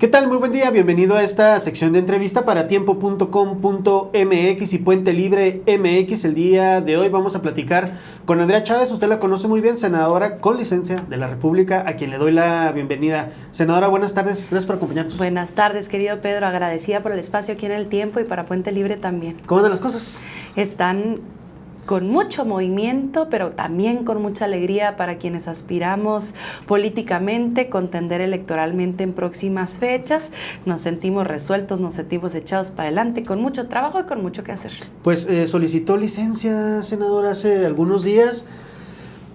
¿Qué tal? Muy buen día, bienvenido a esta sección de entrevista para tiempo.com.mx y Puente Libre MX. El día de hoy vamos a platicar con Andrea Chávez, usted la conoce muy bien, senadora con licencia de la República, a quien le doy la bienvenida. Senadora, buenas tardes, gracias por acompañarnos. Buenas tardes, querido Pedro, agradecida por el espacio aquí en El Tiempo y para Puente Libre también. ¿Cómo andan las cosas? Están con mucho movimiento, pero también con mucha alegría para quienes aspiramos políticamente, contender electoralmente en próximas fechas. Nos sentimos resueltos, nos sentimos echados para adelante, con mucho trabajo y con mucho que hacer. Pues solicitó licencia, senadora, hace algunos días.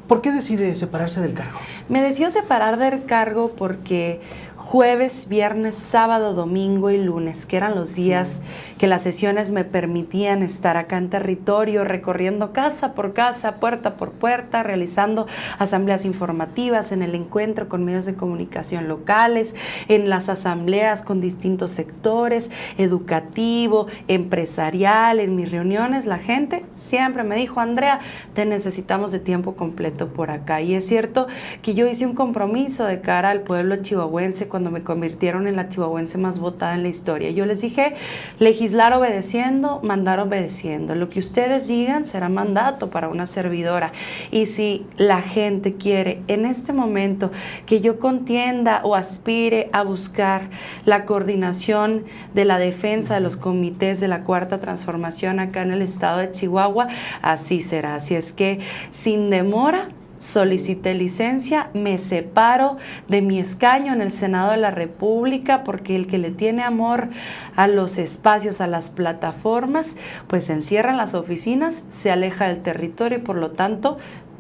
¿Por qué decide separarse del cargo? Me decidió separar del cargo porque jueves, viernes, sábado, domingo y lunes, que eran los días que las sesiones me permitían estar acá en territorio, recorriendo casa por casa, puerta por puerta, realizando asambleas informativas, en el encuentro con medios de comunicación locales, en las asambleas con distintos sectores, educativo, empresarial, en mis reuniones, la gente siempre me dijo: Andrea, te necesitamos de tiempo completo por acá. Y es cierto que yo hice un compromiso de cara al pueblo chihuahuense cuando me convirtieron en la chihuahuense más votada en la historia. Yo les dije: legislar obedeciendo, mandar obedeciendo. Lo que ustedes digan será mandato para una servidora. Y si la gente quiere en este momento que yo contienda o aspire a buscar la coordinación de la defensa de los comités de la Cuarta Transformación acá en el estado de Chihuahua, así será. Así es que sin demora solicité licencia, me separo de mi escaño en el Senado de la República, porque el que le tiene amor a los espacios, a las plataformas, pues se encierra en las oficinas, se aleja del territorio y por lo tanto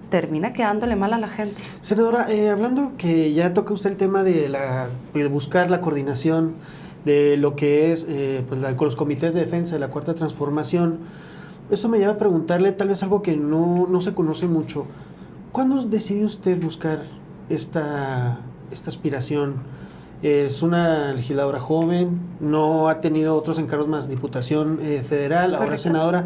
termina quedándole mal a la gente. Senadora, hablando que ya toca usted el tema de buscar la coordinación de lo que es con los comités de defensa de la Cuarta Transformación, esto me lleva a preguntarle tal vez algo que no se conoce mucho. ¿Cuándo decidió usted buscar esta aspiración? Es una legisladora joven, no ha tenido otros encargos más, Diputación Federal, ahora es senadora,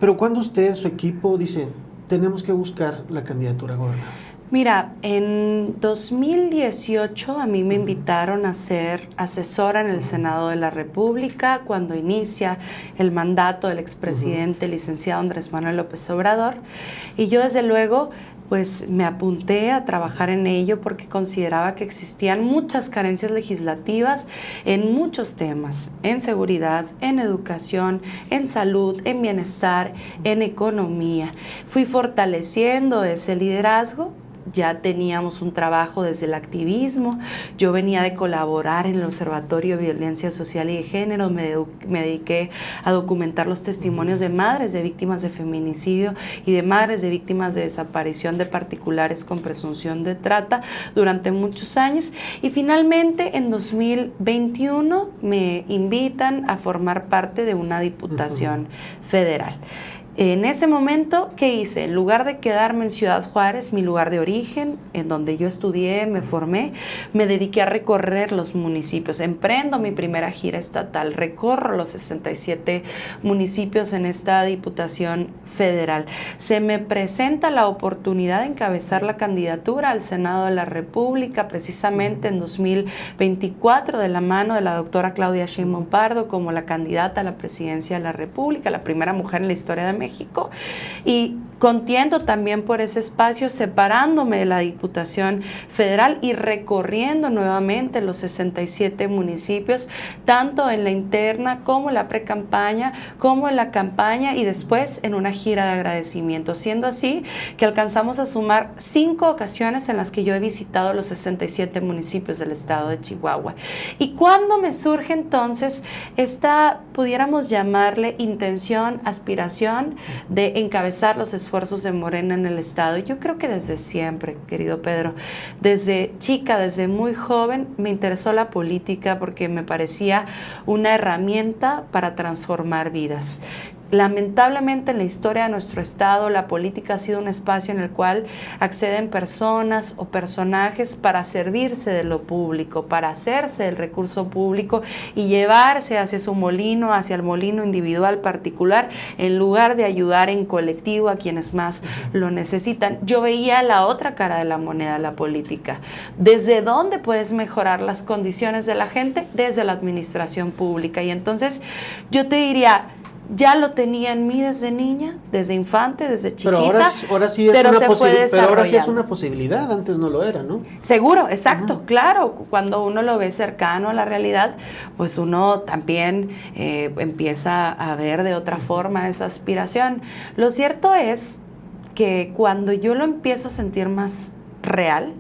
pero ¿cuándo usted, su equipo, dice, tenemos que buscar la candidatura a gobernador? Mira, en 2018 a mí me invitaron a ser asesora en el Senado de la República cuando inicia el mandato del expresidente licenciado Andrés Manuel López Obrador, y yo desde luego pues me apunté a trabajar en ello porque consideraba que existían muchas carencias legislativas en muchos temas, en seguridad, en educación, en salud, en bienestar, en economía. Fui fortaleciendo ese liderazgo. Ya teníamos un trabajo desde el activismo, yo venía de colaborar en el Observatorio de Violencia Social y de Género, me dediqué a documentar los testimonios de madres de víctimas de feminicidio y de madres de víctimas de desaparición de particulares con presunción de trata durante muchos años, y finalmente en 2021 me invitan a formar parte de una diputación federal. En ese momento, ¿qué hice? En lugar de quedarme en Ciudad Juárez, mi lugar de origen, en donde yo estudié, me formé, me dediqué a recorrer los municipios. Emprendo mi primera gira estatal, recorro los 67 municipios en esta Diputación Federal. Se me presenta la oportunidad de encabezar la candidatura al Senado de la República, precisamente en 2024, de la mano de la doctora Claudia Sheinbaum Pardo como la candidata a la presidencia de la República, la primera mujer en la historia de México, y contiendo también por ese espacio, separándome de la Diputación Federal y recorriendo nuevamente los 67 municipios, tanto en la interna como en la precampaña, como en la campaña y después en una gira de agradecimiento, siendo así que alcanzamos a sumar 5 ocasiones en las que yo he visitado los 67 municipios del estado de Chihuahua. Y cuando me surge entonces esta, pudiéramos llamarle intención, aspiración de encabezar los esfuerzos de Morena en el estado. Yo creo que desde siempre, querido Pedro, desde chica, desde muy joven, me interesó la política porque me parecía una herramienta para transformar vidas. Lamentablemente en la historia de nuestro estado la política ha sido un espacio en el cual acceden personas o personajes para servirse de lo público, para hacerse del recurso público y llevarse hacia su molino, hacia el molino individual particular, en lugar de ayudar en colectivo a quienes más lo necesitan. Yo veía la otra cara de la moneda, la política. ¿Desde dónde puedes mejorar las condiciones de la gente? Desde la administración pública. Y entonces yo te diría, ya lo tenía en mí desde niña, desde infante, desde chiquita. Pero ahora sí es una posibilidad, antes no lo era, ¿no? Seguro, exacto, claro. Cuando uno lo ve cercano a la realidad, pues uno también empieza a ver de otra forma esa aspiración. Lo cierto es que cuando yo lo empiezo a sentir más real,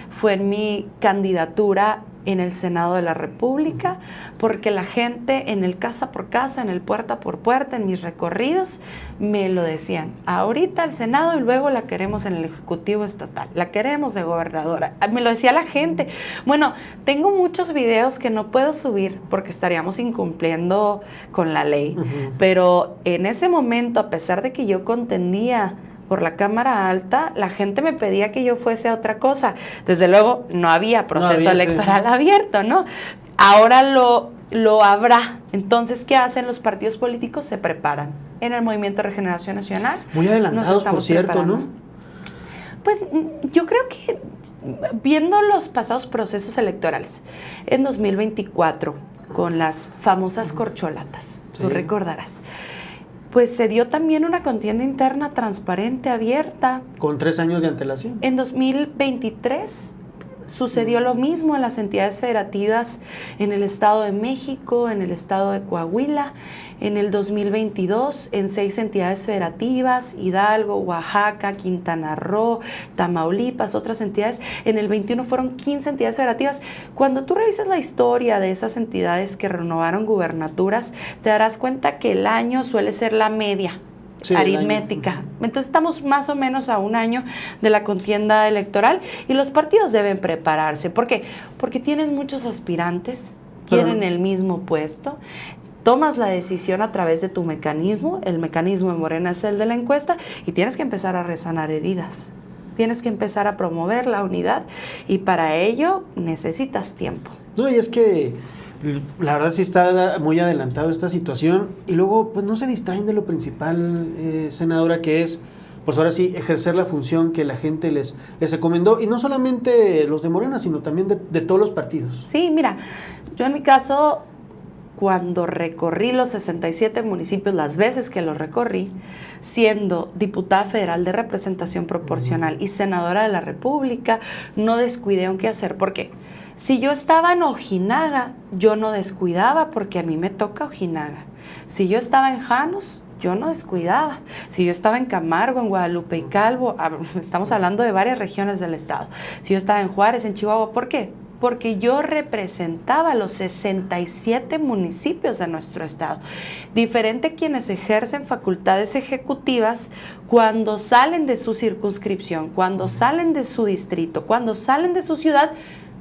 fue en mi candidatura en el Senado de la República, porque la gente en el casa por casa, en el puerta por puerta, en mis recorridos, me lo decían. Ahorita el Senado y luego la queremos en el Ejecutivo Estatal, la queremos de gobernadora. Me lo decía la gente. Bueno, tengo muchos videos que no puedo subir porque estaríamos incumpliendo con la ley, pero en ese momento, a pesar de que yo contendía por la Cámara Alta, la gente me pedía que yo fuese a otra cosa. Desde luego, no había proceso electoral abierto, ¿no? Ahora lo habrá. Entonces, ¿qué hacen los partidos políticos? Se preparan. En el Movimiento de Regeneración Nacional. Muy adelantados, por cierto, ¿no? Pues yo creo que viendo los pasados procesos electorales, en 2024, con las famosas corcholatas, tú recordarás, pues se dio también una contienda interna transparente, abierta. Con 3 años de antelación. En 2023 sucedió lo mismo en las entidades federativas en el Estado de México, en el Estado de Coahuila. En el 2022 en 6 entidades federativas, Hidalgo, Oaxaca, Quintana Roo, Tamaulipas, otras entidades. En el 21 fueron 15 entidades federativas. Cuando tú revisas la historia de esas entidades que renovaron gubernaturas, te darás cuenta que el año suele ser la media aritmética. Entonces estamos más o menos a un año de la contienda electoral y los partidos deben prepararse. ¿Por qué? Porque tienes muchos aspirantes, quieren el mismo puesto. Tomas la decisión a través de tu mecanismo, el mecanismo de Morena es el de la encuesta, y tienes que empezar a resanar heridas. Tienes que empezar a promover la unidad y para ello necesitas tiempo. No, y es que la verdad sí está muy adelantado esta situación y luego pues no se distraen de lo principal, senadora, que es pues ahora sí ejercer la función que la gente les recomendó, y no solamente los de Morena, sino también de todos los partidos. Sí, mira, yo en mi caso, cuando recorrí los 67 municipios, las veces que los recorrí, siendo diputada federal de representación proporcional y senadora de la República, no descuidé un qué hacer. ¿Por qué? Si yo estaba en Ojinaga, yo no descuidaba porque a mí me toca Ojinaga. Si yo estaba en Janos, yo no descuidaba. Si yo estaba en Camargo, en Guadalupe y Calvo, estamos hablando de varias regiones del estado. Si yo estaba en Juárez, en Chihuahua, ¿por qué? Porque yo representaba los 67 municipios de nuestro estado. Diferente quienes ejercen facultades ejecutivas cuando salen de su circunscripción, cuando salen de su distrito, cuando salen de su ciudad,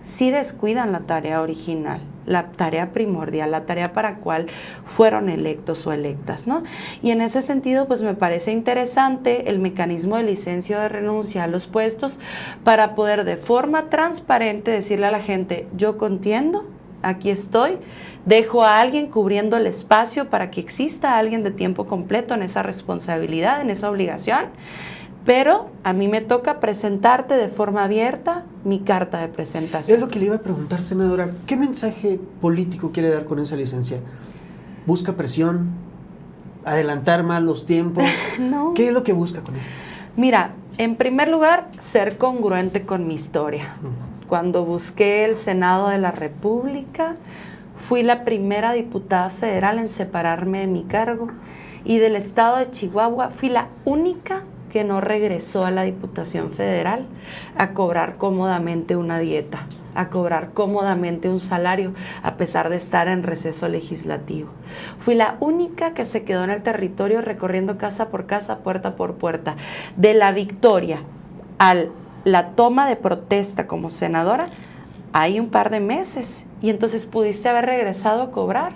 sí descuidan la tarea original, la tarea primordial, la tarea para cual fueron electos o electas, ¿no? Y en ese sentido, pues me parece interesante el mecanismo de licencia o de renuncia a los puestos para poder de forma transparente decirle a la gente, yo contiendo, aquí estoy, dejo a alguien cubriendo el espacio para que exista alguien de tiempo completo en esa responsabilidad, en esa obligación, pero a mí me toca presentarte de forma abierta mi carta de presentación. Es lo que le iba a preguntar, senadora. ¿Qué mensaje político quiere dar con esa licencia? ¿Busca presión? ¿Adelantar más los tiempos? No. ¿Qué es lo que busca con esto? Mira, en primer lugar, ser congruente con mi historia. Cuando busqué el Senado de la República, fui la primera diputada federal en separarme de mi cargo, y del estado de Chihuahua fui la única que no regresó a la Diputación Federal a cobrar cómodamente una dieta, a cobrar cómodamente un salario, a pesar de estar en receso legislativo. Fui la única que se quedó en el territorio recorriendo casa por casa, puerta por puerta. De la victoria a la toma de protesta como senadora, hay un par de meses, y entonces pudiste haber regresado a cobrar.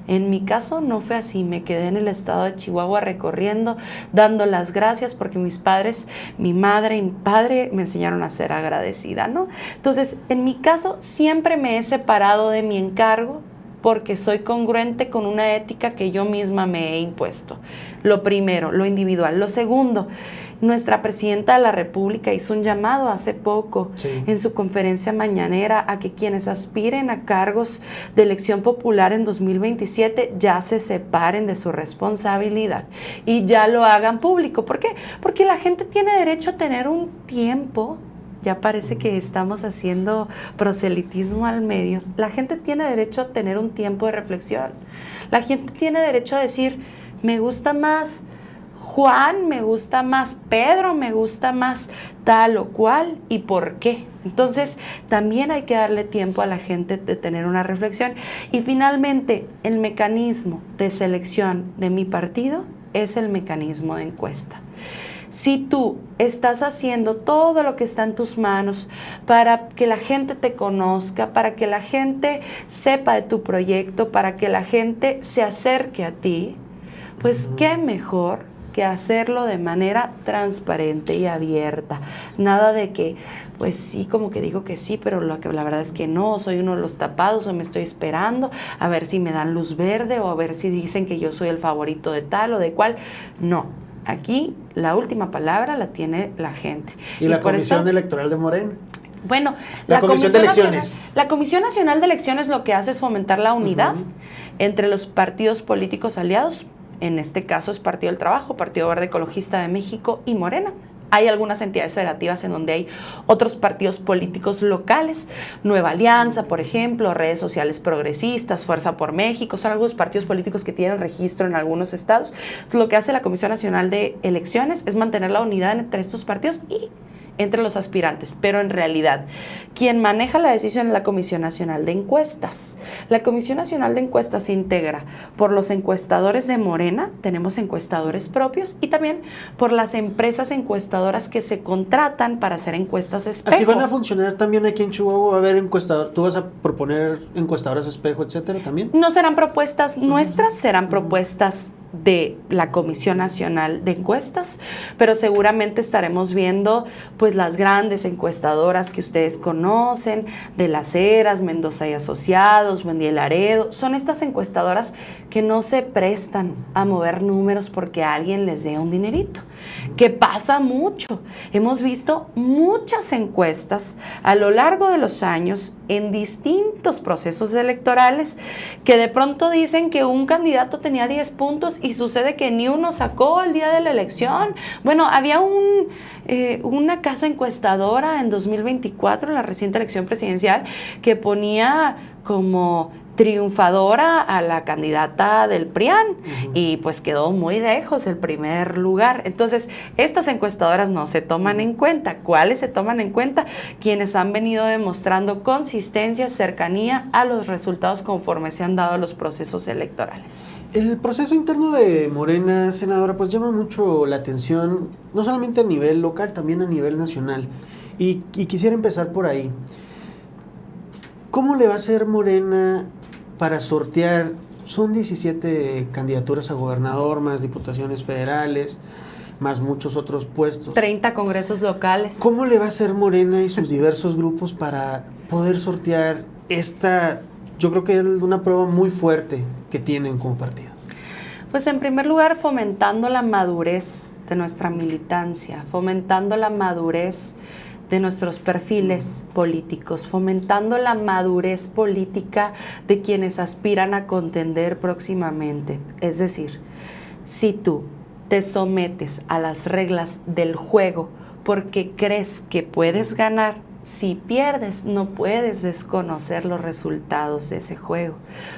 En mi caso no fue así, me quedé en el estado de Chihuahua recorriendo, dando las gracias porque mis padres, mi madre y mi padre me enseñaron a ser agradecida, ¿no? Entonces, en mi caso siempre me he separado de mi encargo porque soy congruente con una ética que yo misma me he impuesto. Lo primero, lo individual. Lo segundo, nuestra presidenta de la República hizo un llamado hace poco en su conferencia mañanera a que quienes aspiren a cargos de elección popular en 2027 ya se separen de su responsabilidad y ya lo hagan público. ¿Por qué? Porque la gente tiene derecho a tener un tiempo. Ya parece que estamos haciendo proselitismo al medio. La gente tiene derecho a tener un tiempo de reflexión. La gente tiene derecho a decir, me gusta más Juan, me gusta más Pedro, me gusta más tal o cual y por qué. Entonces, también hay que darle tiempo a la gente de tener una reflexión. Y finalmente, el mecanismo de selección de mi partido es el mecanismo de encuesta. Si tú estás haciendo todo lo que está en tus manos para que la gente te conozca, para que la gente sepa de tu proyecto, para que la gente se acerque a ti, pues qué mejor que hacerlo de manera transparente y abierta. Nada de que, pues sí, como que digo que sí, pero la verdad es que no, soy uno de los tapados o me estoy esperando a ver si me dan luz verde o a ver si dicen que yo soy el favorito de tal o de cual. No. Aquí la última palabra la tiene la gente. ¿Y la Comisión Electoral de Morena? Bueno, la Comisión de Elecciones. La Comisión Nacional de Elecciones lo que hace es fomentar la unidad entre los partidos políticos aliados. En este caso es Partido del Trabajo, Partido Verde Ecologista de México y Morena. Hay algunas entidades federativas en donde hay otros partidos políticos locales, Nueva Alianza, por ejemplo, Redes Sociales Progresistas, Fuerza por México, son algunos partidos políticos que tienen registro en algunos estados. Entonces, lo que hace la Comisión Nacional de Elecciones es mantener la unidad entre estos partidos y entre los aspirantes, pero en realidad quien maneja la decisión es la Comisión Nacional de Encuestas. La Comisión Nacional de Encuestas se integra por los encuestadores de Morena, tenemos encuestadores propios, y también por las empresas encuestadoras que se contratan para hacer encuestas espejo. ¿Así van a funcionar también aquí en Chihuahua? ¿Va a haber encuestador? ¿Tú vas a proponer encuestadoras espejo, etcétera, también? No serán propuestas nuestras, serán propuestas de la Comisión Nacional de Encuestas, pero seguramente estaremos viendo pues las grandes encuestadoras que ustedes conocen, de Las Heras, Mendoza y Asociados, Buendía y Laredo. Son estas encuestadoras que no se prestan a mover números porque alguien les dé un dinerito, que pasa mucho. Hemos visto muchas encuestas a lo largo de los años en distintos procesos electorales que de pronto dicen que un candidato tenía 10 puntos y sucede que ni uno sacó el día de la elección. Bueno, había una casa encuestadora en 2024, en la reciente elección presidencial, que ponía como triunfadora a la candidata del PRIAN y pues quedó muy lejos el primer lugar. Entonces, estas encuestadoras no se toman en cuenta. ¿Cuáles se toman en cuenta? Quienes han venido demostrando consistencia, cercanía a los resultados conforme se han dado los procesos electorales. El proceso interno de Morena, senadora, pues llama mucho la atención, no solamente a nivel local, también a nivel nacional. Y quisiera empezar por ahí. ¿Cómo le va a hacer Morena para sortear? Son 17 candidaturas a gobernador, más diputaciones federales, más muchos otros puestos. 30 congresos locales. ¿Cómo le va a hacer Morena y sus diversos grupos para poder sortear esta, yo creo que es una prueba muy fuerte que tienen como partido? Pues en primer lugar, fomentando la madurez de nuestra militancia, fomentando la madurez de nuestros perfiles políticos, fomentando la madurez política de quienes aspiran a contender próximamente. Es decir, si tú te sometes a las reglas del juego porque crees que puedes ganar, si pierdes, no puedes desconocer los resultados de ese juego,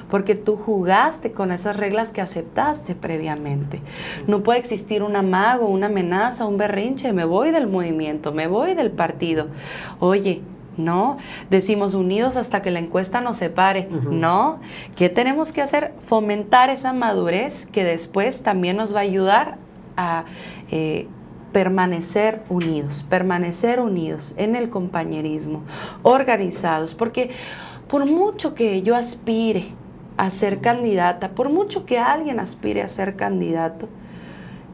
porque tú jugaste con esas reglas que aceptaste previamente. No puede existir un amago, una amenaza, un berrinche, me voy del movimiento, me voy del partido. Oye, no, decimos unidos hasta que la encuesta nos separe. No, ¿qué tenemos que hacer? Fomentar esa madurez que después también nos va a ayudar a permanecer unidos en el compañerismo, organizados, porque por mucho que yo aspire a ser candidata, por mucho que alguien aspire a ser candidato,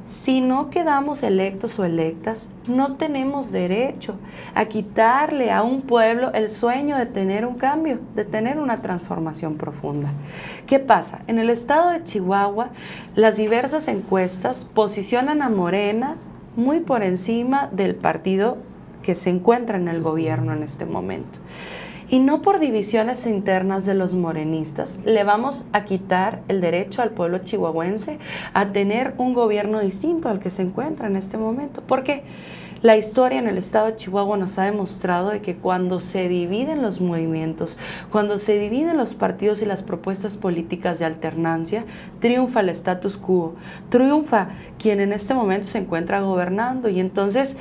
si no quedamos electos o electas, no tenemos derecho a quitarle a un pueblo el sueño de tener un cambio, de tener una transformación profunda. ¿Qué pasa? En el estado de Chihuahua, las diversas encuestas posicionan a Morena muy por encima del partido que se encuentra en el gobierno en este momento. Y no por divisiones internas de los morenistas le vamos a quitar el derecho al pueblo chihuahuense a tener un gobierno distinto al que se encuentra en este momento. Porque la historia en el estado de Chihuahua nos ha demostrado de que cuando se dividen los movimientos, cuando se dividen los partidos y las propuestas políticas de alternancia, triunfa el status quo, triunfa quien en este momento se encuentra gobernando. Y entonces,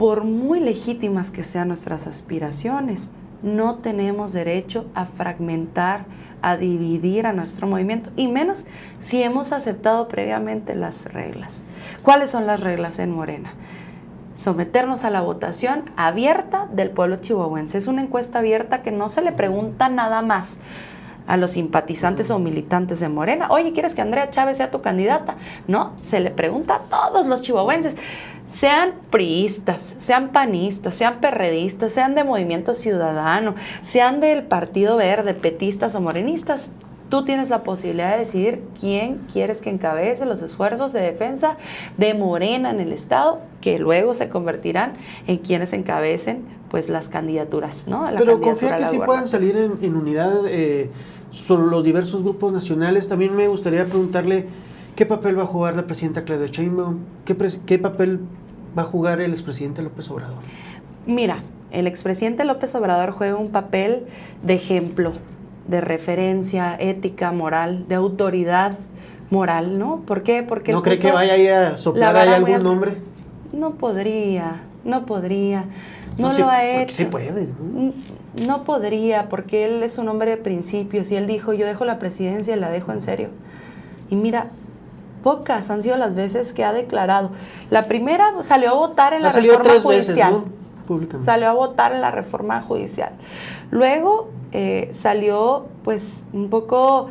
por muy legítimas que sean nuestras aspiraciones, no tenemos derecho a fragmentar, a dividir a nuestro movimiento, y menos si hemos aceptado previamente las reglas. ¿Cuáles son las reglas en Morena? Someternos a la votación abierta del pueblo chihuahuense. Es una encuesta abierta que no se le pregunta nada más a los simpatizantes o militantes de Morena. Oye, ¿quieres que Andrea Chávez sea tu candidata? No, se le pregunta a todos los chihuahuenses. Sean priistas, sean panistas, sean perredistas, sean de Movimiento Ciudadano, sean del Partido Verde, petistas o morenistas, tú tienes la posibilidad de decidir quién quieres que encabece los esfuerzos de defensa de Morena en el estado, que luego se convertirán en quienes encabecen pues las candidaturas, ¿no? Pero confía que sí puedan salir en unidad sobre los diversos grupos nacionales. También me gustaría preguntarle ¿qué papel va a jugar la presidenta Claudia Sheinbaum? ¿Qué papel va a jugar el expresidente López Obrador? Mira, el expresidente López Obrador juega un papel de ejemplo, de referencia ética, moral, de autoridad moral, ¿no? ¿Por qué? Porque ¿no cree que vaya a ir a soplar ahí algún nombre? No podría. No sí, lo ha hecho. Sí puede, ¿no? No podría, porque él es un hombre de principios y él dijo, yo dejo la presidencia y la dejo en serio. Y mira, pocas han sido las veces que ha declarado. La primera salió a votar en la reforma judicial. Veces, ¿no? Públicamente. Salió a votar en la reforma judicial. Luego salió pues un poco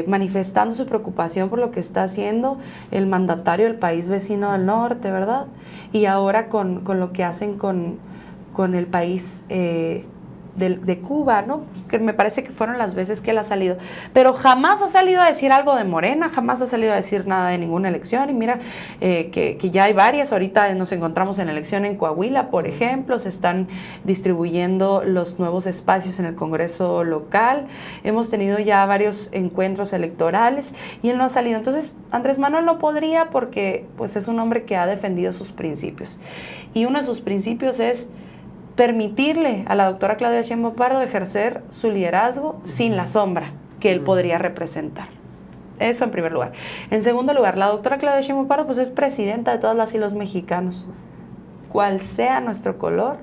manifestando su preocupación por lo que está haciendo el mandatario del país vecino del norte, ¿verdad? Y ahora con lo que hacen con el país de Cuba, ¿no? Que me parece que fueron las veces que él ha salido. Pero jamás ha salido a decir algo de Morena, jamás ha salido a decir nada de ninguna elección. Y mira que ya hay varias. Ahorita nos encontramos en elección en Coahuila, por ejemplo. Se están distribuyendo los nuevos espacios en el Congreso local. Hemos tenido ya varios encuentros electorales y él no ha salido. Entonces, Andrés Manuel no podría porque pues, es un hombre que ha defendido sus principios. Y uno de sus principios es permitirle a la doctora Claudia Sheinbaum Pardo ejercer su liderazgo sin la sombra que él podría representar. Eso en primer lugar. En segundo lugar, la doctora Claudia Sheinbaum Pardo pues es presidenta de todas las y los mexicanos. Cual sea nuestro color,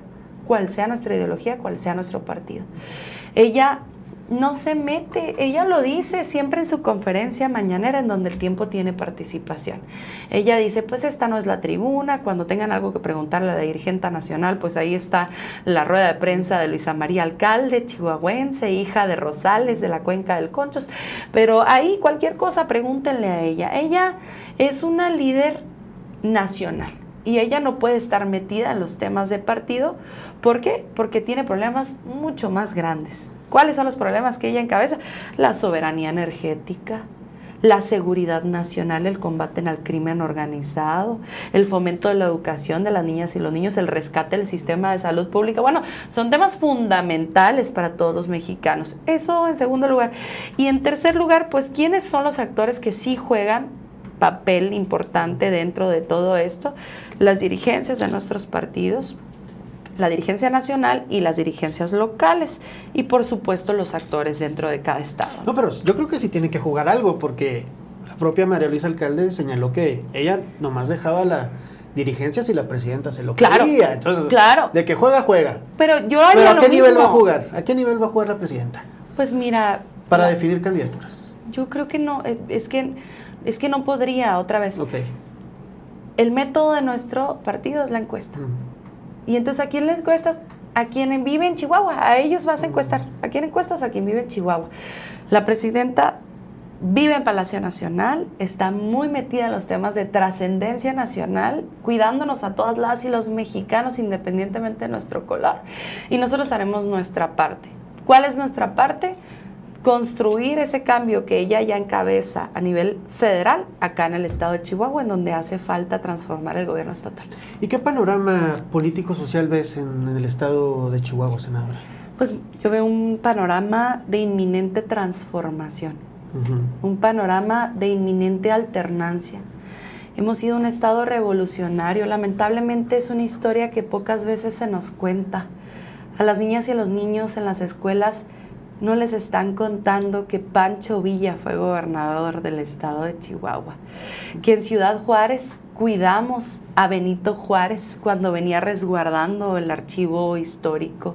cual sea nuestra ideología, cual sea nuestro partido. Ella no se mete, ella lo dice siempre en su conferencia mañanera en donde el tiempo tiene participación. Ella dice, pues esta no es la tribuna, cuando tengan algo que preguntarle a la dirigente nacional, pues ahí está la rueda de prensa de Luisa María Alcalde, chihuahuense, hija de Rosales, de la Cuenca del Conchos, pero ahí cualquier cosa pregúntenle a ella. Ella es una líder nacional. Y ella no puede estar metida en los temas de partido. ¿Por qué? Porque tiene problemas mucho más grandes. ¿Cuáles son los problemas que ella encabeza? La soberanía energética, la seguridad nacional, el combate al crimen organizado, el fomento de la educación de las niñas y los niños, el rescate del sistema de salud pública. Bueno, son temas fundamentales para todos los mexicanos. Eso en segundo lugar. Y en tercer lugar, pues, ¿quiénes son los actores que sí juegan papel importante dentro de todo esto? Las dirigencias de nuestros partidos, la dirigencia nacional y las dirigencias locales y por supuesto los actores dentro de cada estado. No, pero yo creo que sí tiene que jugar algo porque la propia María Luisa Alcalde señaló que ella nomás dejaba la dirigencia si la presidenta se lo quería. Entonces, claro. De que juega. Pero yo haría ¿Pero lo a qué mismo. nivel va a jugar? ¿A qué nivel va a jugar la presidenta? Pues mira... Para definir candidaturas. Yo creo que no, es que no podría otra vez. Okay. El método de nuestro partido es la encuesta. Y entonces, ¿a quién le encuestas? a quien vive en Chihuahua, a ellos vas a encuestar. ¿A quién encuestas? A quien vive en Chihuahua. La presidenta vive en Palacio Nacional, está muy metida en los temas de trascendencia nacional, cuidándonos a todas las y los mexicanos independientemente de nuestro color. Y nosotros haremos nuestra parte. ¿Cuál es nuestra parte? Construir ese cambio que ella ya encabeza a nivel federal, acá en el estado de Chihuahua, en donde hace falta transformar el gobierno estatal. ¿Y qué panorama político-social ves en el estado de Chihuahua, senadora? Pues yo veo un panorama de inminente transformación, un panorama de inminente alternancia. Hemos sido un estado revolucionario, lamentablemente es una historia que pocas veces se nos cuenta. A las niñas y a los niños en las escuelas no les están contando que Pancho Villa fue gobernador del estado de Chihuahua, que en Ciudad Juárez cuidamos a Benito Juárez cuando venía resguardando el archivo histórico,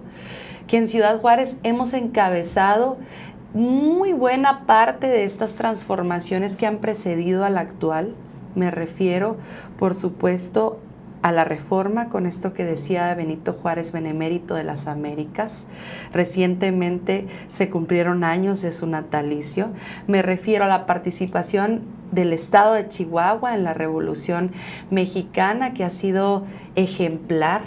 que en Ciudad Juárez hemos encabezado muy buena parte de estas transformaciones que han precedido a la actual. Me refiero, por supuesto, a la reforma, con esto que decía Benito Juárez, benemérito de las Américas. Recientemente se cumplieron años de su natalicio. Me refiero a la participación del estado de Chihuahua en la Revolución Mexicana, que ha sido ejemplar.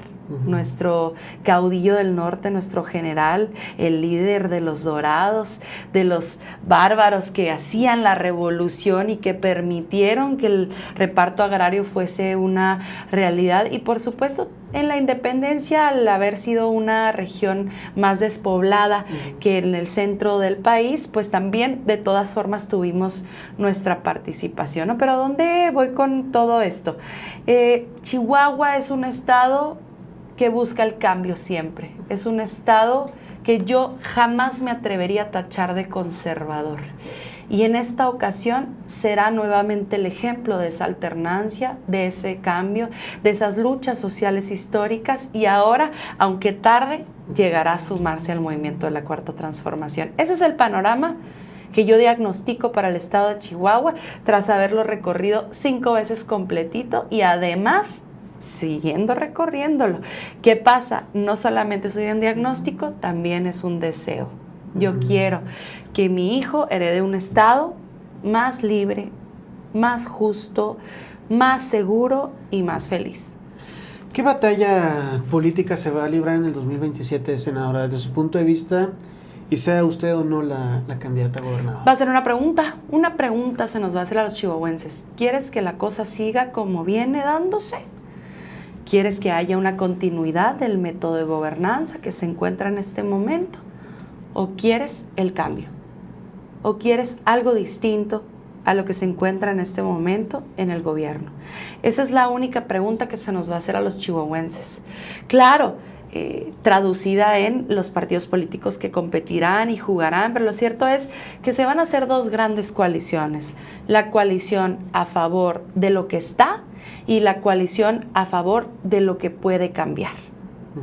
Nuestro caudillo del norte, nuestro general, el líder de los dorados, de los bárbaros que hacían la revolución y que permitieron que el reparto agrario fuese una realidad. Y por supuesto, en la independencia, al haber sido una región más despoblada que en el centro del país, pues también de todas formas tuvimos nuestra participación, ¿no? Pero ¿a dónde voy con todo esto? Chihuahua es un estado que busca el cambio siempre. Es un estado que yo jamás me atrevería a tachar de conservador. Y en esta ocasión será nuevamente el ejemplo de esa alternancia, de ese cambio, de esas luchas sociales históricas, y ahora, aunque tarde, llegará a sumarse al movimiento de la Cuarta Transformación. Ese es el panorama que yo diagnostico para el estado de Chihuahua, tras haberlo recorrido 5 veces completito y además siguiendo recorriéndolo. ¿Qué pasa? No solamente soy un diagnóstico, también es un deseo. Yo quiero que mi hijo herede un estado más libre, más justo, más seguro y más feliz. ¿Qué batalla política se va a librar en el 2027, senadora, desde su punto de vista, y sea usted o no la candidata a gobernadora? Va a ser una pregunta se nos va a hacer a los chihuahuenses. ¿Quieres que la cosa siga como viene dándose? ¿Quieres que haya una continuidad del método de gobernanza que se encuentra en este momento? ¿O quieres el cambio? ¿O quieres algo distinto a lo que se encuentra en este momento en el gobierno? Esa es la única pregunta que se nos va a hacer a los chihuahuenses. Claro, traducida en los partidos políticos que competirán y jugarán, pero lo cierto es que se van a hacer 2 grandes coaliciones. La coalición a favor de lo que está y la coalición a favor de lo que puede cambiar.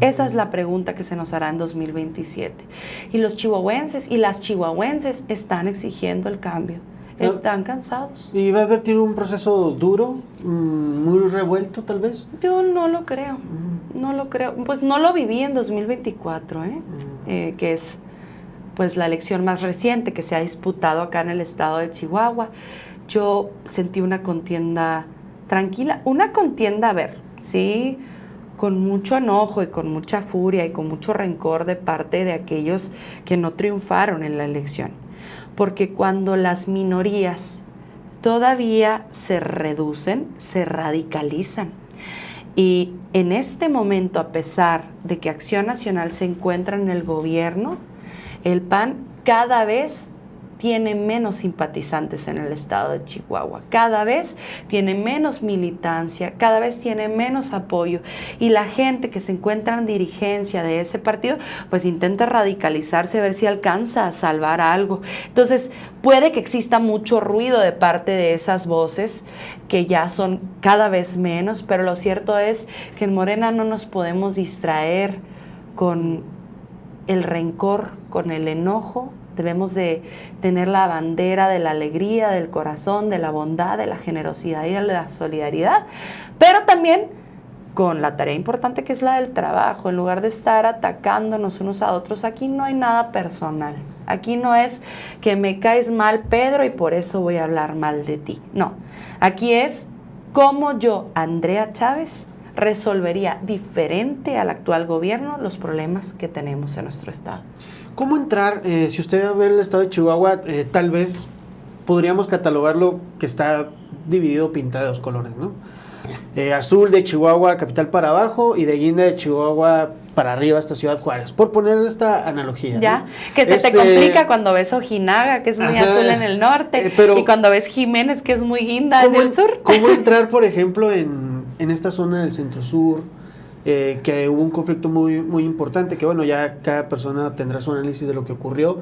Esa es la pregunta que se nos hará en 2027. Y los chihuahuenses y las chihuahuenses están exigiendo el cambio. Están cansados. ¿Y va a advertir un proceso duro, muy revuelto tal vez? Yo no lo creo. No lo creo. Pues no lo viví en 2024, que es pues la elección más reciente que se ha disputado acá en el estado de Chihuahua. Yo sentí una contienda tranquila, una contienda, a ver, sí, con mucho enojo y con mucha furia y con mucho rencor de parte de aquellos que no triunfaron en la elección. Porque cuando las minorías todavía se reducen, se radicalizan. Y en este momento, a pesar de que Acción Nacional se encuentra en el gobierno, el PAN cada vez tiene menos simpatizantes en el estado de Chihuahua, cada vez tiene menos militancia, cada vez tiene menos apoyo, y la gente que se encuentra en dirigencia de ese partido pues intenta radicalizarse, a ver si alcanza a salvar algo. Entonces puede que exista mucho ruido de parte de esas voces que ya son cada vez menos, pero lo cierto es que en Morena no nos podemos distraer con el rencor, con el enojo. Debemos de tener la bandera de la alegría, del corazón, de la bondad, de la generosidad y de la solidaridad, pero también con la tarea importante que es la del trabajo, en lugar de estar atacándonos unos a otros. Aquí no hay nada personal. Aquí no es que me caes mal, Pedro, y por eso voy a hablar mal de ti. No, aquí es cómo yo, Andrea Chávez, resolvería diferente al actual gobierno los problemas que tenemos en nuestro estado. ¿Cómo entrar? Si usted ve el estado de Chihuahua, tal vez podríamos catalogarlo que está dividido, pintado de dos colores, ¿no? Azul de Chihuahua, capital para abajo, y de Guinda de Chihuahua para arriba hasta Ciudad Juárez, por poner esta analogía. Ya, ¿no? que se te complica cuando ves Ojinaga, que es muy azul en el norte, y cuando ves Jiménez, que es muy guinda en el sur. ¿Cómo entrar, por ejemplo, en esta zona del centro-sur, que hubo un conflicto muy, muy importante, que bueno, ya cada persona tendrá su análisis de lo que ocurrió,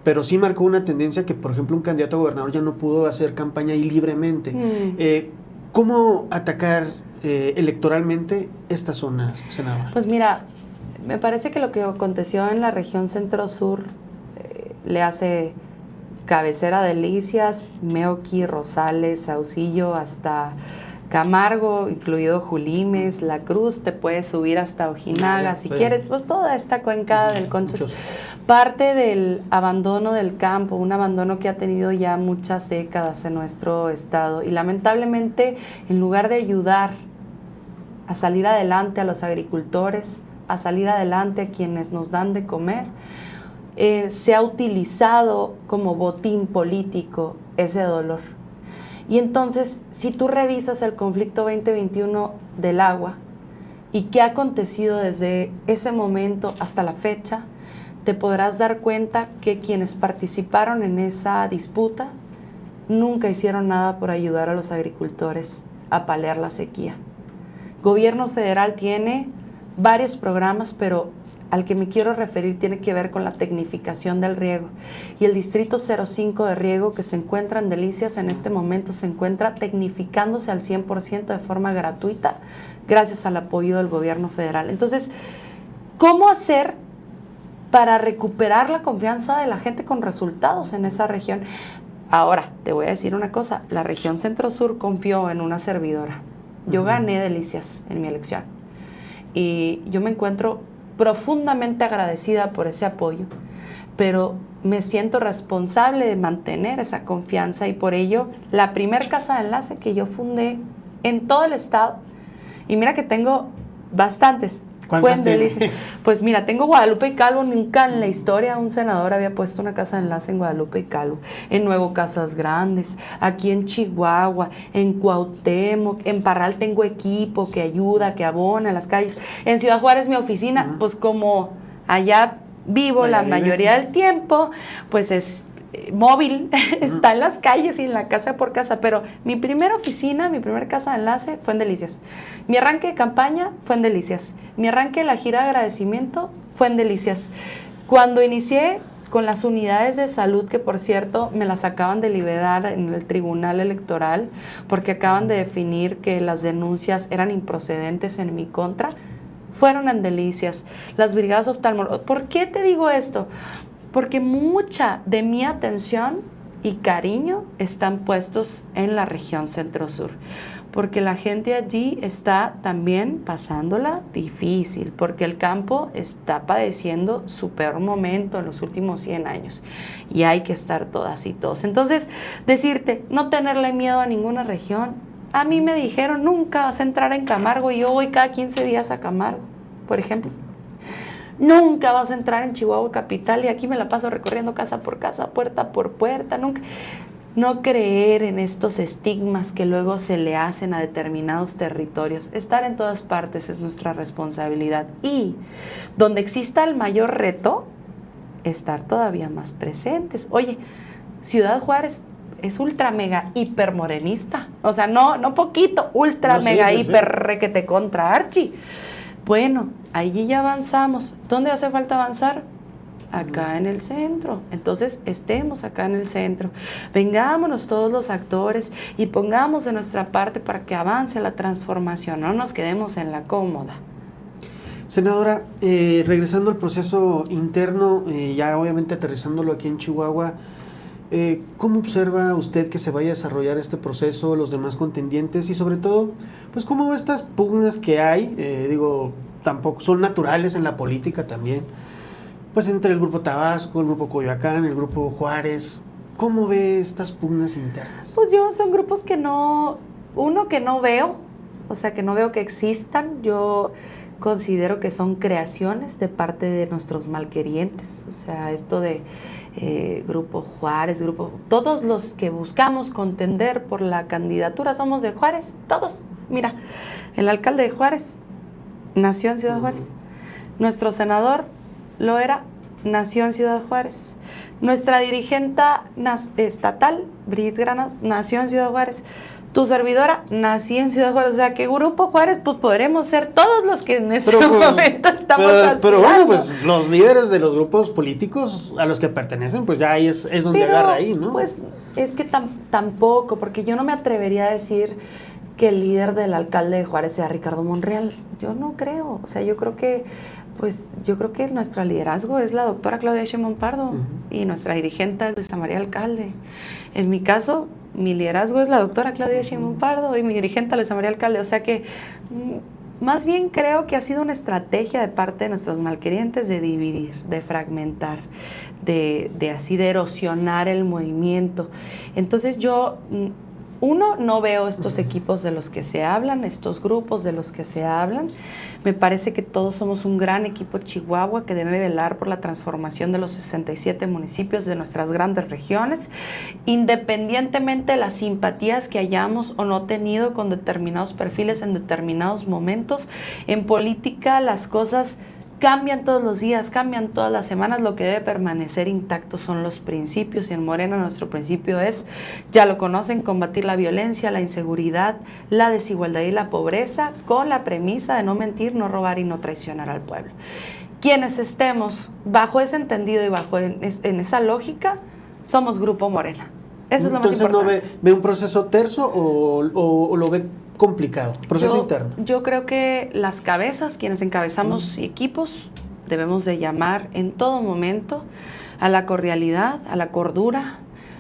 pero sí marcó una tendencia que, por ejemplo, un candidato a gobernador ya no pudo hacer campaña ahí libremente. ¿Cómo atacar electoralmente esta zona, senadora? Pues mira, me parece que lo que aconteció en la región centro-sur le hace cabecera de Delicias, Meoqui, Rosales, Saucillo, hasta Camargo, incluido Julimes, La Cruz, te puedes subir hasta Ojinaga si quieres, pues toda esta cuenca del Concho es parte del abandono del campo, un abandono que ha tenido ya muchas décadas en nuestro estado, y lamentablemente, en lugar de ayudar a salir adelante a los agricultores, a salir adelante a quienes nos dan de comer, se ha utilizado como botín político ese dolor. Y entonces, si tú revisas el conflicto 2021 del agua y qué ha acontecido desde ese momento hasta la fecha, te podrás dar cuenta que quienes participaron en esa disputa nunca hicieron nada por ayudar a los agricultores a paliar la sequía. Gobierno federal tiene varios programas, pero al que me quiero referir tiene que ver con la tecnificación del riego. Y el Distrito 05 de riego, que se encuentra en Delicias en este momento, se encuentra tecnificándose al 100% de forma gratuita gracias al apoyo del gobierno federal. Entonces, ¿cómo hacer para recuperar la confianza de la gente con resultados en esa región? Ahora, te voy a decir una cosa, la región Centro-Sur confió en una servidora. Yo gané Delicias en mi elección y yo me encuentro profundamente agradecida por ese apoyo, pero me siento responsable de mantener esa confianza, y por ello la primer casa de enlace que yo fundé en todo el estado, y mira que tengo bastantes, fue en Delicias. Pues mira, tengo Guadalupe y Calvo. Nunca en la historia un senador había puesto una casa de enlace en Guadalupe y Calvo. En Nuevo Casas Grandes, aquí en Chihuahua, en Cuauhtémoc, en Parral tengo equipo que ayuda, que abona en las calles. En Ciudad Juárez mi oficina, pues como allá vivo la mayoría del tiempo, pues es móvil, está en las calles y en la casa por casa, pero mi primera oficina, mi primera casa de enlace fue en Delicias. Mi arranque de campaña fue en Delicias. Mi arranque de la gira de agradecimiento fue en Delicias. Cuando inicié con las unidades de salud, que por cierto me las acaban de liberar en el Tribunal Electoral, porque acaban de definir que las denuncias eran improcedentes en mi contra, fueron en Delicias. Las brigadas oftalmológicas. ¿Por qué te digo esto? Porque mucha de mi atención y cariño están puestos en la región Centro-Sur, porque la gente allí está también pasándola difícil, porque el campo está padeciendo su peor momento en los últimos 100 años y hay que estar todas y todos. Entonces, decirte, no tenerle miedo a ninguna región. A mí me dijeron, nunca vas a entrar en Camargo, y yo voy cada 15 días a Camargo, por ejemplo. Nunca vas a entrar en Chihuahua capital, y aquí me la paso recorriendo casa por casa, puerta por puerta. Nunca. No creer en estos estigmas que luego se le hacen a determinados territorios. Estar en todas partes es nuestra responsabilidad, y donde exista el mayor reto, estar todavía más presentes. Oye, Ciudad Juárez es ultra mega hiper morenista, o sea, no poquito, ultra mega hiper requete contra archi. Bueno, allí ya avanzamos. ¿Dónde hace falta avanzar? Acá en el centro. Entonces, estemos acá en el centro. Vengámonos todos los actores y pongamos de nuestra parte para que avance la transformación. No nos quedemos en la cómoda. Senadora, regresando al proceso interno, ya obviamente aterrizándolo aquí en Chihuahua, ¿Cómo observa usted que se vaya a desarrollar este proceso, los demás contendientes y sobre todo, pues cómo ve estas pugnas que hay, tampoco son naturales en la política también, pues entre el Grupo Tabasco, el Grupo Coyoacán, el Grupo Juárez? ¿Cómo ve estas pugnas internas? Pues son grupos que no veo, o sea, que no veo que existan. Yo considero que son creaciones de parte de nuestros malquerientes, o sea, esto de Grupo Juárez, todos los que buscamos contender por la candidatura somos de Juárez, todos. Mira, el alcalde de Juárez nació en Ciudad Juárez, nuestro senador lo era, nació en Ciudad Juárez, nuestra dirigente estatal, Brigitte Granados, nació en Ciudad Juárez. Tu servidora nací en Ciudad Juárez, o sea, que Grupo Juárez, pues podremos ser todos los que en este momento estamos aspirando. Pero bueno, pues los líderes de los grupos políticos a los que pertenecen, pues ya ahí es donde agarra ahí, ¿no? Pues es que tampoco, porque yo no me atrevería a decir que el líder del alcalde de Juárez sea Ricardo Monreal. Yo no creo, o sea, yo creo que nuestro liderazgo es la doctora Claudia Sheinbaum Pardo y nuestra dirigente es Luisa María Alcalde. En mi caso, mi liderazgo es la doctora Claudia Sheinbaum Pardo y mi dirigente Luisa María Alcalde. O sea que más bien creo que ha sido una estrategia de parte de nuestros malquerientes de dividir, de fragmentar, de erosionar el movimiento. Entonces yo... no veo estos equipos de los que se hablan, estos grupos de los que se hablan. Me parece que todos somos un gran equipo Chihuahua que debe velar por la transformación de los 67 municipios de nuestras grandes regiones, independientemente de las simpatías que hayamos o no tenido con determinados perfiles en determinados momentos. En política las cosas cambian todos los días, cambian todas las semanas. Lo que debe permanecer intacto son los principios, y en Morena nuestro principio es, ya lo conocen, combatir la violencia, la inseguridad, la desigualdad y la pobreza, con la premisa de no mentir, no robar y no traicionar al pueblo. Quienes estemos bajo ese entendido y bajo en esa lógica, somos Grupo Morena. Eso es lo más importante. Entonces, ¿no ve un proceso terso o lo ve complicado, proceso interno? Yo creo que las cabezas, quienes encabezamos equipos, debemos de llamar en todo momento a la cordialidad, a la cordura,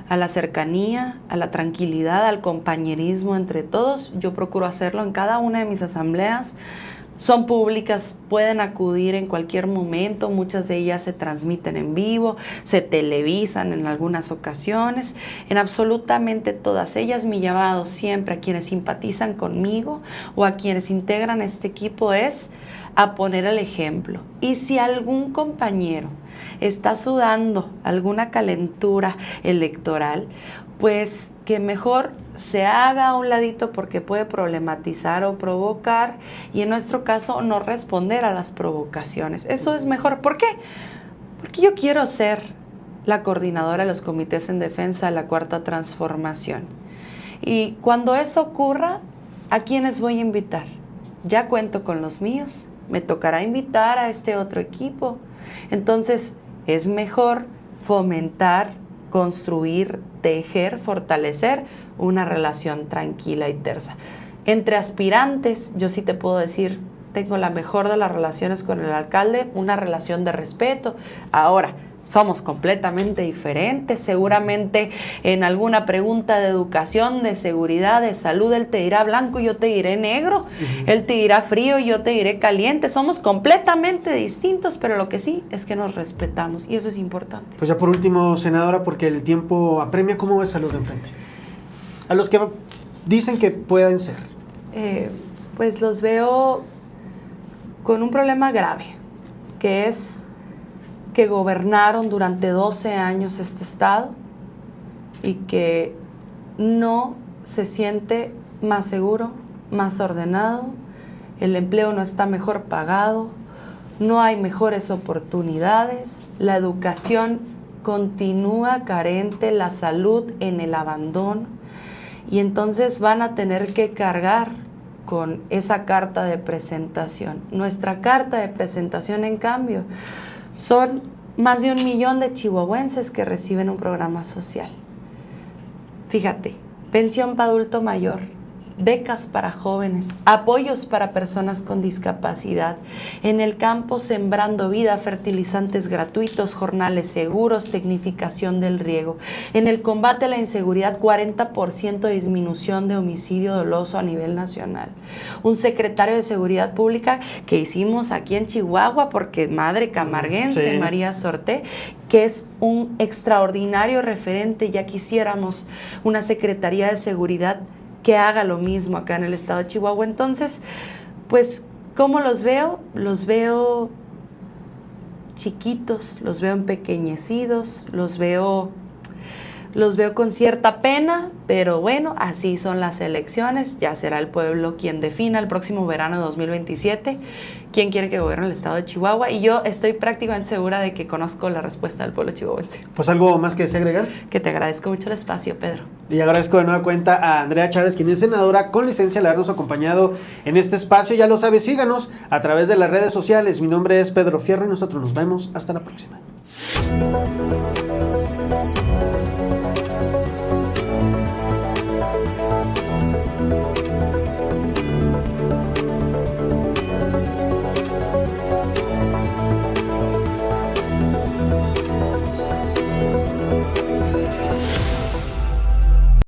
a la cercanía, a la tranquilidad, al compañerismo entre todos. Yo procuro hacerlo en cada una de mis asambleas. Son públicas, pueden acudir en cualquier momento, muchas de ellas se transmiten en vivo, se televisan en algunas ocasiones. En absolutamente todas ellas mi llamado siempre a quienes simpatizan conmigo o a quienes integran este equipo es a poner el ejemplo. Y si algún compañero está sudando alguna calentura electoral, pues que mejor se haga a un ladito porque puede problematizar o provocar, y en nuestro caso no responder a las provocaciones. Eso es mejor. ¿Por qué? Porque yo quiero ser la coordinadora de los comités en defensa de la Cuarta Transformación. Y cuando eso ocurra, ¿a quiénes voy a invitar? Ya cuento con los míos, me tocará invitar a este otro equipo. Entonces, es mejor fomentar, construir, tejer, fortalecer una relación tranquila y tersa. Entre aspirantes, yo sí te puedo decir, tengo la mejor de las relaciones con el alcalde, una relación de respeto. Ahora, somos completamente diferentes. Seguramente en alguna pregunta de educación, de seguridad, de salud, él te dirá blanco y yo te diré negro. Él te dirá frío y yo te diré caliente. Somos completamente distintos, pero lo que sí es que nos respetamos y eso es importante. Pues ya por último, senadora, porque el tiempo apremia, ¿cómo ves a los de enfrente? A los que dicen que pueden ser. Pues los veo con un problema grave, que es que gobernaron durante 12 años este estado y que no se siente más seguro, más ordenado, el empleo no está mejor pagado, no hay mejores oportunidades, la educación continúa carente, la salud en el abandono, y entonces van a tener que cargar con esa carta de presentación. Nuestra carta de presentación, en cambio, son más de 1 millón de chihuahuenses que reciben un programa social. Fíjate, pensión para adulto mayor, becas para jóvenes, apoyos para personas con discapacidad. En el campo, sembrando vida, fertilizantes gratuitos, jornales seguros, tecnificación del riego. En el combate a la inseguridad, 40% de disminución de homicidio doloso a nivel nacional. Un secretario de Seguridad Pública que hicimos aquí en Chihuahua, porque madre camarguense, sí, María Sorté, que es un extraordinario referente. Ya quisiéramos una Secretaría de Seguridad que haga lo mismo acá en el estado de Chihuahua. Entonces, pues, ¿cómo los veo? Los veo chiquitos, los veo empequeñecidos, los veo con cierta pena, pero bueno, así son las elecciones. Ya será el pueblo quien defina el próximo verano de 2027 quién quiere que gobierne el estado de Chihuahua, y yo estoy prácticamente segura de que conozco la respuesta del pueblo chihuahuense. Pues algo más que desea agregar. Que te agradezco mucho el espacio, Pedro. Y agradezco de nueva cuenta a Andrea Chávez, quien es senadora con licencia, al habernos acompañado en este espacio. Ya lo sabes, síganos a través de las redes sociales. Mi nombre es Pedro Fierro y nosotros nos vemos hasta la próxima.